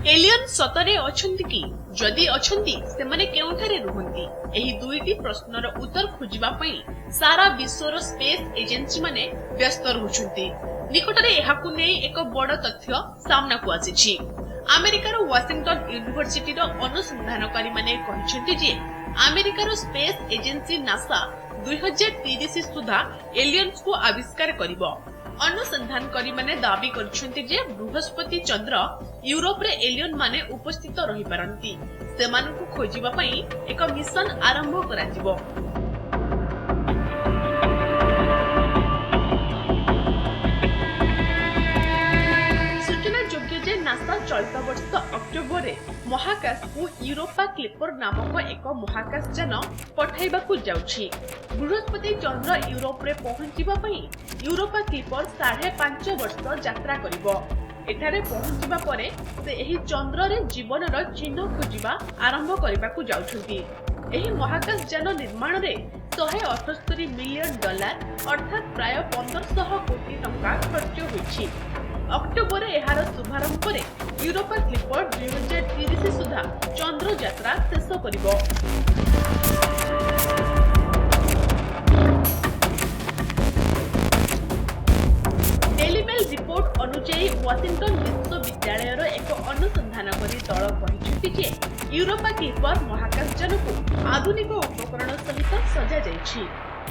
Alien सतरे अछंती कि जदि अछंती सेमाने केउठारे रुहंती एही दुईटी प्रश्नर उत्तर खोजिबा पई सारा विश्वर स्पेस एजेंसी माने व्यस्त रहुछंती। निकटरे एहाकु नै एक बड़ तथ्य सामना को आसीछि। अमेरिकार वाशिंगटन यूनिवर्सिटी रो अनुसंधानकारी माने कहिसेंती जे अमेरिकार स्पेस एजेंसी नासा 2030 सुधा एलियंस को आविष्कार करिवो। अनुसंधानकारी माने दाबी करछन्ती जे बृहस्पति चंद्र यूरोप रे एलियन माने उपस्थित रहि पारंती। सेमानकु खोजिबा पई एक मिशन आरंभ कराजिवो। सूचना योग्य जे नासा चलित वर्ष अक्टोबर रे महाकाश को यूरोपा क्लिपर नामक एक महाकाश यान पठाइबाकू जाउछि। बृहस्पति चंद्र यूरोप रे पहुंचिबा पई यूरोपा क्लिपर 5.5 वर्ष यात्रा करिवो। एठारे पहुंचिबा परे से एही चंद्र रे जीवनर चिन्ह खोजिबा आरंभ करिबाकू जाउछन्ती। एही महाकाश यान निर्माण रे $178 मिलियन अर्थात प्राय 1500 कोटी टंका खर्च होइछि। अक्टोबर एहार शुभारंभ परे यूरोपा क्लिपर 2030 सुधा चंद्र यात्रा शेष करिवो। डेली मेल रिपोर्ट अनुसार वाशिंगटन विश्वविद्यालय एक अनुसंधानकारी दल कहिसेंती जे यूरोपा क्लिपर महाकाशयान को आधुनिक उपकरण सहित सजा जाइछि।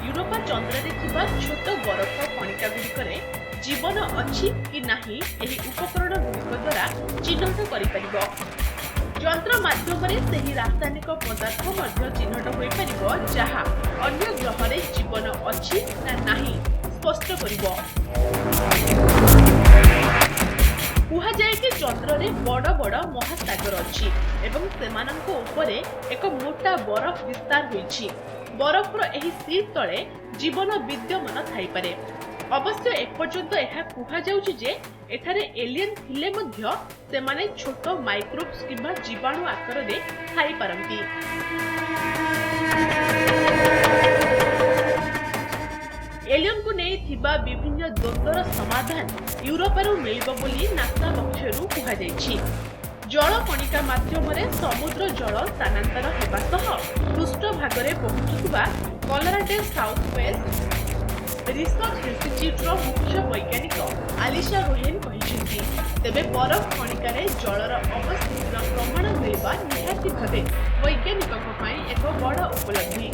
यूरोपा चंद्र रे थिबा छोट बरफ कणिका गुड़िकरे जीवन अछि कि नाही एही उपकरण गुड़िक द्वारा चिन्हट करि परिबो। यंत्र माध्यम रे सेही रासायनिक पदार्थ मध्य चिन्हट होई परिबो जहा अन्य ग्रह रे जीवन अछि ना नाही स्पष्ट करिबो। कुहा जाय कि चंद्र रे बड़ बड़ महासागर अछि एवं सेमानंक ऊपरे एक मोटा बरफ विस्तार होइछि। बरफर एही शीट तळे जीवन विद्यमान थाई पारे। अवश्य एपर्यंत एहा कुहा जाउछि जे एठारे एलियन थिले मध्य सेमाने छोट माइक्रोब्स किबा जीवाणु आकार रे थाई पारंती। एलियन को नै थिबा विभिन्न द्वंद्वर समाधान यूरोपरु मिलिबो बोली नासा पक्षरु कुहा जायछि। जल कणिका माध्यम रे समुद्र जल स्थानांतर हेबा सह पृष्ठ भागरे पहुंचुवा Colorado South West Research Institute रो मुख्य वैज्ञानिक आलिशा रोहेन कहिसेंती तेबे बरफ कणिकार जलर अवस्थितिर प्रमाण मिलवा निहाती भावे वैज्ञानिकक पई एक बड़ उपलब्धि।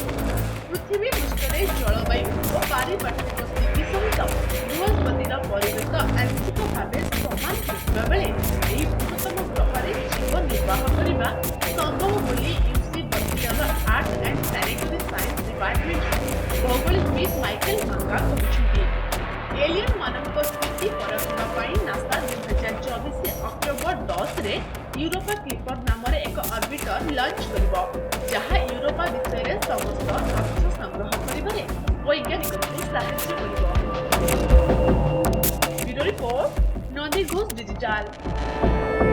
पृथ्वी पृष्ठरे जलवायु और पारिपार्श्विक स्थिति सहित बृहस्पतिर परिवेश आंशिक भावे समान होइबा बेले एही बृहत्तम ग्रहरे जीवन निर्वाह करिबा संभव बोली UC Birmingham Arts and Sanitary Science Department भौगोलिकविद माइकल मांगा कहिसेंती। एलियन मानक स्थिति परखिबा पई नासा 2024 अक्टोबर 10 रे यूरोपा क्लिपर नाम रे एक ऑर्बिटर लॉन्च करिवो जहा यूरोपा विषय रे समस्त तथ्य संग्रह करिबारे वैज्ञानिकଙ୍କୁ ସାହାଯ୍ୟ କରିବ। Bureau report Nandi Ghosh digital.